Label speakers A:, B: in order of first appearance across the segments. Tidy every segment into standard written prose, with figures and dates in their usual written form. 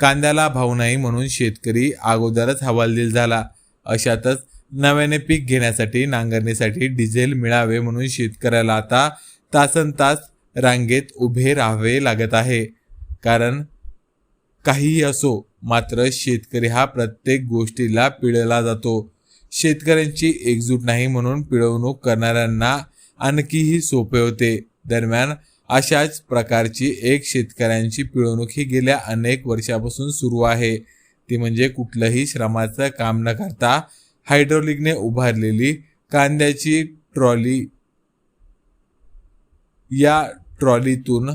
A: कांद्याला भाव नाही म्हणून शेतकरी अगोदरच हवालदिल झाला. अशातच नव्याने पीक घेण्यासाठी नांगरणीसाठी डिझेल मिळावे म्हणून शेतकऱ्याला आता तासनतास रांगेत उभे राहावे लागत आहे. कारण काहीही असो, मात्र शेतकरी हा प्रत्येक गोष्टीला पिळला जातो. शेतकऱ्यांची एकजूट नाही म्हणून पिळवणूक करणाऱ्यांना आणखीही सोपे होते. दरम्यान अशाच प्रकारची एक शेतकऱ्यांची पिळवणूक ही गेल्या अनेक वर्षापासून सुरू आहे. ती म्हणजे कुठलंही श्रमाचं काम न करता हायड्रोलिकने उभारलेली कांद्याची ट्रॉली. या ट्रॉलीतून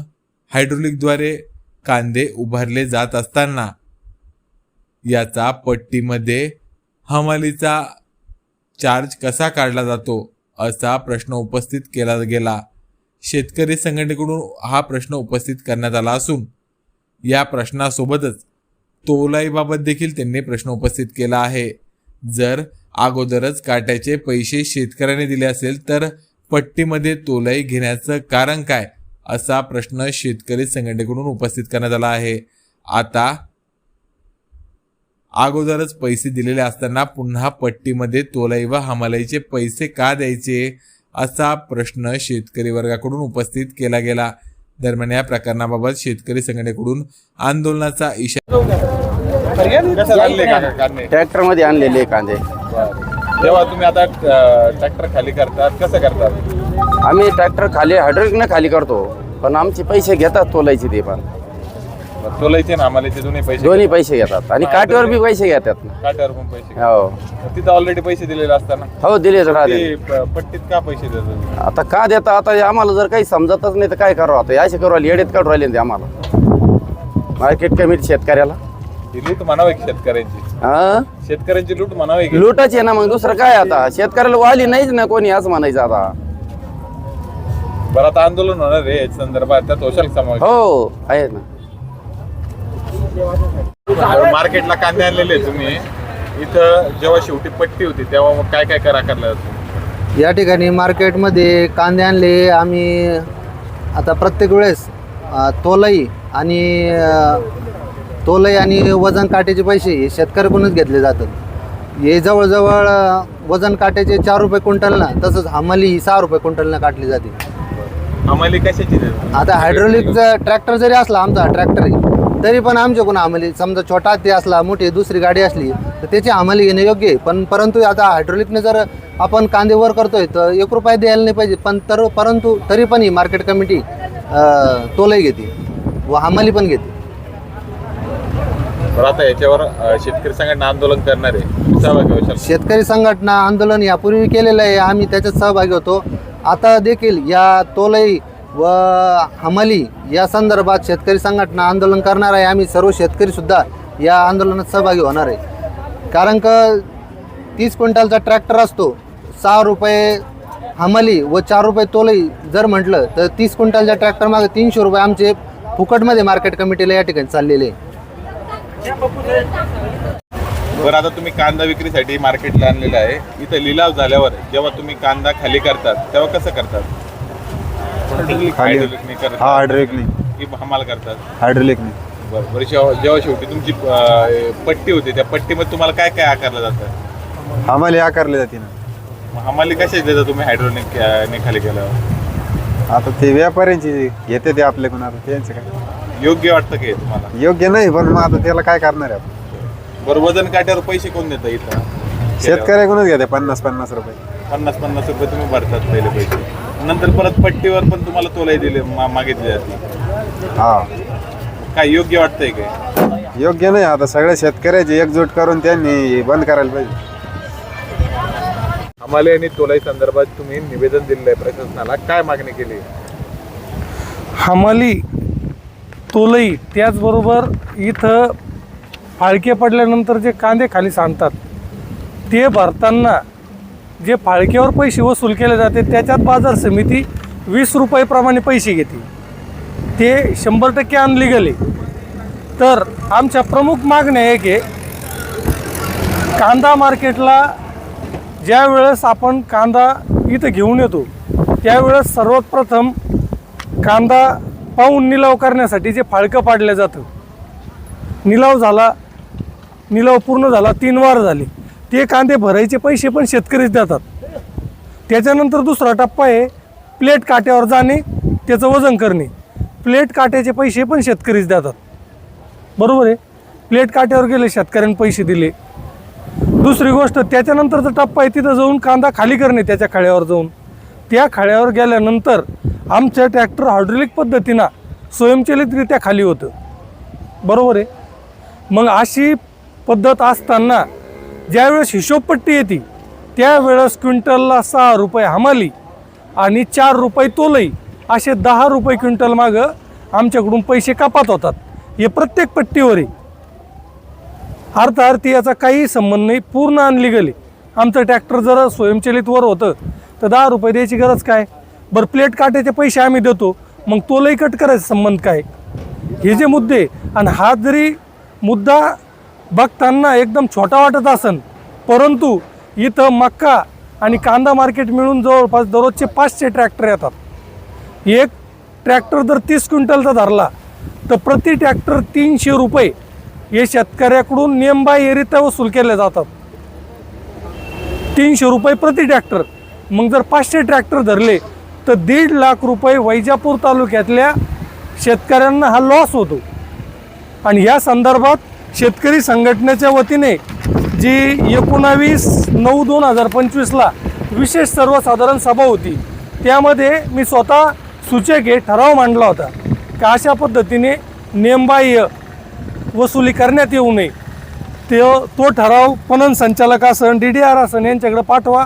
A: हायड्रोलिकद्वारे कांदे उभारले जात असताना याचा पट्टीमध्ये हमालीचा चार्ज कसा काढला जातो असा प्रश्न उपस्थित केला गेला. शेतकरी संघटनेकडून हा प्रश्न उपस्थित करण्यात आला असून या प्रश्नासोबतच तोलाईबाबत देखील त्यांनी प्रश्न उपस्थित केला आहे. जर अगोदरच काट्याचे पैसे शेतकऱ्याने दिले असेल तर पट्टीमध्ये तोलाई घेण्याचं कारण काय, असा प्रश्न शेतकरी संघटनेकडून उपस्थित करण्यात आला आहे. आता अगोदरच पैसे दिलेले असताना पुन्हा पट्टीमध्ये तोलाई व हमालीचे पैसे का द्यायचे, असा प्रश्न शेतकरी वर्गाकडून उपस्थित केला गेला. दरम्यान या प्रकरणाबाबत शेतकरी संघटनेकडून आंदोलनाचा इशारा.
B: ट्रॅक्टर मध्ये आणलेले कांदे.
C: जेव्हा तुम्ही आता ट्रॅक्टर खाली करतात कसं करतात?
B: आम्ही ट्रॅक्टर खाली हायड्रोलिकने खाली करतो, पण आमचे पैसे घेतात तोलायचे. ते पण
C: तोलायचे ना आम्हाला
B: दोन्ही पैसे घेतात आणि काठीवर बी पैसे घेतात.
C: काट्यावर पण पैसे?
B: हो.
C: तिथं ऑलरेडी पैसे दिलेले असताना?
B: हो, दिले.
C: पट्टीत का पैसे देतात?
B: आता का देता, आता आम्हाला जर काही समजतच नाही तर काय करावं. आता असे करू राहिले, येडेत काढू राहिले आम्हाला. मार्केट कमिटी शेतकऱ्याला
C: लूट म्हणावे शेतकऱ्यांची. शेतकऱ्यांची लूट म्हणावे.
B: लूटच आहे ना, मग दुसरं काय. आता शेतकऱ्याला वाली नाहीच ना कोणी, असं म्हणायचं. आता
C: बरं, आता आंदोलन होणार आहे या संदर्भात, त्यात होशाल समावेश?
B: हो, आहे ना.
C: मार्केटला कांदे आणलेले तुम्ही, इथं जेव्हा शेवटी पट्टी होती तेव्हा मग काय काय करा करलं?
D: या ठिकाणी मार्केटमध्ये कांदे आणले आम्ही. आता प्रत्येक वेळेस तोलाई आणि वजन काट्याचे पैसे हे शेतकऱ्याकडूनच घेतले जातात. हे जवळजवळ वजन काट्याचे 4 रुपये क्विंटलना, तसंच हमाली ही 6 रुपये क्विंटलना काटली जाते.
C: हमाली कशाची?
D: आता हायड्रोलिकचा ट्रॅक्टर जरी असला, आमचा ट्रॅक्टर आहे, तरी पण आमच्याकडून हमाली, समजा छोटा ते असला, मोठी दुसरी गाडी असली तर त्याची हमाली घेणे योग्य आहे. परंतु आता हायड्रोलिकने जर आपण कांदे वर करतोय तर 1 रुपया द्यायला नाही पाहिजे. परंतु तरी पण ही मार्केट कमिटी तोलाई घेते व हमाली पण घेते.
C: आता याच्यावर शेतकरी संघटना आंदोलन करणार आहे, सहभागी होशाल?
D: शेतकरी संघटना आंदोलन यापूर्वी केलेलं आहे, आम्ही त्याच्यात सहभागी होतो. आता देखील या तोलाई व हमाली या संदर्भात शेतकरी संघटना आंदोलन करणार आहे. आम्ही सर्व शेतकरी सुद्धा या आंदोलनात सहभागी होणार आहे. कारण का 30 क्विंटलचा ट्रॅक्टर असतो, 6 रुपये हमाली व 4 रुपये तोलाई जर म्हटलं तर 30 क्विंटलच्या ट्रॅक्टर मागे 300 रुपये आमचे फुकटमध्ये मार्केट कमिटीला या ठिकाणी चाललेले आहे.
C: बरं, आता तुम्ही कांदा विक्रीसाठी मार्केटला आणलेला आहे. इथं लिलाव झाल्यावर जेव्हा तुम्ही कांदा खाली करतात तेव्हा कसं करतात?
E: हायड्रोलिकने
C: की हमाल करतात?
E: हायड्रोलिकने.
C: बरं, जेव्हा शेवटी तुमची पट्टी होती त्या पट्टीमध्ये तुम्हाला काय काय आकारलं जातं?
E: हमाली आकारली जाते ना.
C: हमाली कशाची देता तुम्ही हायड्रोलिकने खाली केल्यावर?
E: आता ते व्यापाऱ्यांची घेते ते आपल्याकडून. आता त्यांचं काय
C: योग्य वाटतं की तुम्हाला?
E: योग्य नाही, पण मग आता त्याला काय करणार आहे आपण.
C: बरं, वजन काट्यावर पैसे कोण देतं इथं?
E: शेतकऱ्याकडूनच घेते 50-50 रुपये.
C: 50-50 रुपये तुम्ही भरतात पहिले पैसे, नंतर परत पट्टीवर पण तुम्हाला तोलाई दिले मागितली जाते.
E: हा,
C: काय योग्य वाटतंय काय?
E: योग्य नाही. आता सगळ्या शेतकऱ्याची एकजूट करून त्यांनी बंद करायला पाहिजे.
C: हमाली आणि तोलाई संदर्भात तुम्ही निवेदन दिलेलं आहे प्रशासनाला, काय मागणी केली?
F: हमाली तोलाई, त्याचबरोबर इथं फाळके पडल्यानंतर जे कांदे खाली सांडतात ते भरताना जे फाळक्यावर पैसे वसूल केले जाते त्याच्यात बाजार समिती 20 रुपये पैसे घेते. ते 100% अनलिगल आहे. तर आमच्या प्रमुख मागण्या आहे की कांदा मार्केटला ज्या वेळेस आपण कांदा इथं घेऊन येतो त्यावेळेस सर्वात प्रथम कांदा पाहून निलाव करण्यासाठी जे फाळकं पाडलं जातं निलाव झाला, निलाव पूर्ण झाला, 3 वार झाले, ते कांदे भरायचे पैसे पण शेतकरीच देतात. त्याच्यानंतर दुसरा टप्पा आहे प्लेट काट्यावर जाणे, त्याचं वजन करणे. प्लेट काट्याचे पैसे पण शेतकरीच देतात, बरोबर आहे. प्लेट काट्यावर गेले, शेतकऱ्यांनी पैसे दिले. दुसरी गोष्ट, त्याच्यानंतरचा टप्पा आहे तिथं जाऊन कांदा खाली करणे, त्याच्या खाड्यावर जाऊन. त्या खाड्यावर गेल्यानंतर आमचं ट्रॅक्टर हायड्रोलिक पद्धतीनं स्वयंचलितरित्या खाली होतं, बरोबर आहे. मग अशी पद्धत असताना ज्यावेळेस हिशोबपट्टी येते त्यावेळेस क्विंटलला 6 रुपये हमाली आणि 4 रुपये तोलई, असे 10 रुपये क्विंटल मागं आमच्याकडून पैसे कपात होतात. हे प्रत्येक पट्टीवर आहे. अर्थार्थी याचा काही संबंध नाही, पूर्ण अनलिगल आहे. आमचं ट्रॅक्टर जर स्वयंचलितवर होतं तर 10 रुपये द्यायची गरज काय. बरं, प्लेट काट्याचे पैसे आम्ही देतो, मग तोलई कट करायचा संबंध काय. हे जे मुद्दे, आणि हा जरी मुद्दा बघताना एकदम छोटा वाटत असन, परंतु इथं मक्का आणि कांदा मार्केट मिळून जवळपास दररोजचे 500 ट्रॅक्टर येतात. एक ट्रॅक्टर जर 30 क्विंटलचा धरला तर प्रति ट्रॅक्टर 300 रुपये हे शेतकऱ्याकडून नियमबाह्यरित्या वसूल केले जातात. 300 रुपये प्रति ट्रॅक्टर. मग जर 500 ट्रॅक्टर धरले तर 1.5 लाख रुपये वैजापूर तालुक्यातल्या शेतकऱ्यांना हा लॉस होतो. आणि या संदर्भात शेतकरी संघटनेच्या वतीने जी 19/9/2025ला विशेष सर्वसाधारण सभा होती, त्यामध्ये मी स्वतः सूचक हे ठराव मांडला होता की अशा पद्धतीने नियमबाह्य वसुली करण्यात येऊ नये. तो ठराव पणन संचालक असन, DDR असन यांच्याकडे पाठवा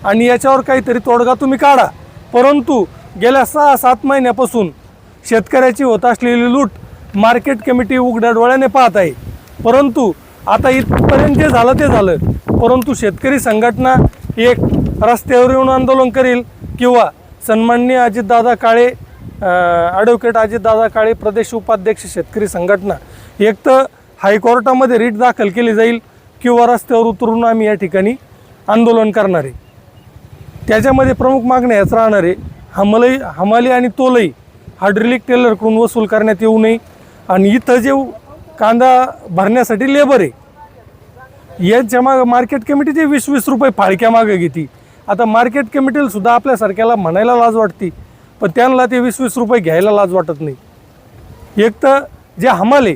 F: आणि याच्यावर काहीतरी तोडगा तुम्ही काढा. परंतु गेल्या 6-7 महिन्यापासून शेतकऱ्याची होत असलेली लूट मार्केट कमिटी उघड्या डोळ्याने पाहत आहे. परंतु आता इथपर्यंत जे झालं ते झालं, परंतु शेतकरी संघटना एक रस्त्यावर येऊन आंदोलन करेल किंवा सन्माननीय अजितदादा काळे, ॲडव्होकेट अजितदादा काळे प्रदेश उपाध्यक्ष शेतकरी संघटना, एक तर हायकोर्टामध्ये रिट दाखल केली जाईल किंवा रस्त्यावर उतरून आम्ही या ठिकाणी आंदोलन करणार आहे. त्याच्यामध्ये प्रमुख मागण्या याच राहणार आहे, हमाली आणि तोलई हायड्रोलिक टेलरकडून वसूल करण्यात येऊ नये. आणि इथं जे कांदा भरण्यासाठी लेबर आहे याच्या मागं मार्केट कमिटी जे 20-20 रुपये फाळक्या मागं घेते. आता मार्केट कमिटीला सुद्धा आपल्यासारख्याला म्हणायला लाज वाटते, पण त्यांना ते 20-20 रुपये घ्यायला लाज वाटत नाही. एक तर जे हमाले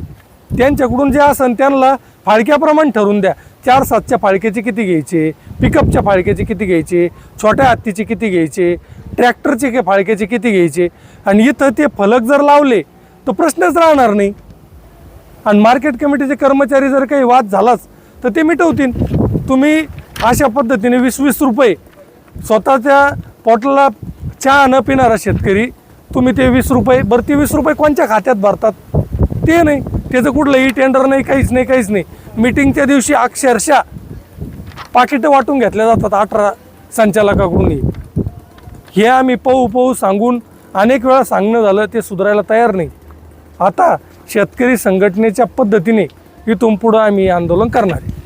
F: त्यांच्याकडून जे असन त्यांना फाळक्याप्रमाणे ठरवून द्या. 4-7च्या फाळक्याचे किती घ्यायचे, पिकअपच्या फाळक्याचे किती घ्यायचे, छोट्या हत्तीचे किती घ्यायचे, ट्रॅक्टरचे फाळक्याचे किती घ्यायचे. आणि इथं ते फलक जर लावले तर प्रश्नच राहणार नाही. आणि मार्केट कमिटीचे कर्मचारी जर काही वाद झालाच तर ते मिटवतील. तुम्ही अशा पद्धतीने 20-20 रुपये स्वतःच्या पोटाला चहा न पिणारा शेतकरी, तुम्ही ते 20 रुपये, बरं ते 20 रुपये कोणत्या खात्यात भरतात ते नाही, त्याचं कुठलंही टेंडर नाही, काहीच नाही. मीटिंगच्या दिवशी अक्षरशः पाकिटं वाटून घेतल्या जातात 18 संचालकाकडून. हे आम्ही पाहू सांगून अनेक वेळा सांगणं झालं, ते सुधारायला तयार नाही. आता शेतकरी संघटनेच्या पद्धतीने इथून पुढं आम्ही आंदोलन करणार आहे.